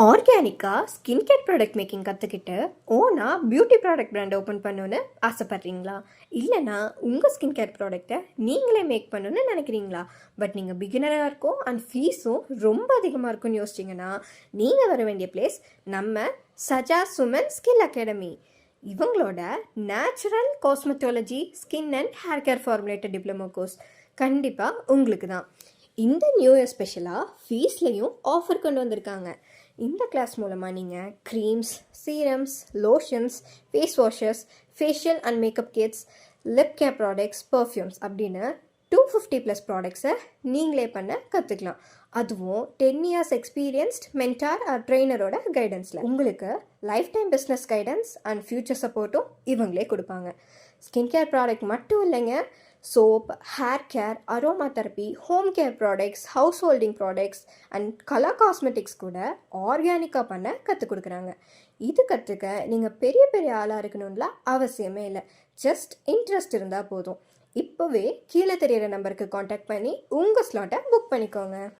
ஆர்கானிக்காக skin care product making கற்றுக்கிட்டு ஓனாக பியூட்டி ப்ராடக்ட் பிராண்ட் ஓப்பன் பண்ணணுன்னு ஆசைப்பட்றீங்களா? இல்லைனா உங்கள் ஸ்கின் கேர் ப்ராடக்டை நீங்களே மேக் பண்ணணுன்னு நினைக்கிறீங்களா? பட் நீங்கள் பிகினராக இருக்கும் அண்ட் ஃபீஸும் ரொம்ப அதிகமாக இருக்கும்னு யோசிச்சிங்கன்னா நீங்கள் வர வேண்டிய பிளேஸ் நம்ம சஜா சுமன் ஸ்கில் அகாடமி. இவங்களோட natural cosmetology skin and hair care formulated diploma course கண்டிப்பாக உங்களுக்கு தான். இந்த நியூ இயர் ஸ்பெஷலாக ஃபீஸ்லேயும் ஆஃபர் கொண்டு வந்திருக்காங்க. இந்த கிளாஸ் மூலமாக நீங்கள் creams, serums, lotions, face washes, facial and makeup kits, lip care products, perfumes அப்படின்னு 250+ ப்ராடக்ட்ஸை நீங்களே பண்ண கற்றுக்கலாம். அதுவும் 10 இயர்ஸ் எக்ஸ்பீரியன்ஸ்ட் மென்டார் ட்ரெயினரோட கைடன்ஸில். உங்களுக்கு lifetime business guidance and future சப்போர்ட்டும் இவங்களே கொடுப்பாங்க. ஸ்கின் கேர் ப்ராடக்ட் மட்டும் இல்லைங்க, soap, hair care, aromatherapy, home care products, house holding products and colour cosmetics கூட ஆர்கானிக்காக பண்ண கற்றுக் கொடுக்குறாங்க. இது கற்றுக்க நீங்கள் பெரிய பெரிய ஆளாக இருக்கணும்லாம் அவசியமே இல்லை. ஜஸ்ட் இன்ட்ரெஸ்ட் இருந்தால் போதும். இப்போவே கீழே தெரியிற நம்பருக்கு காண்டாக்ட் பண்ணி உங்கள் ஸ்லாட்டை புக் பண்ணிக்கோங்க.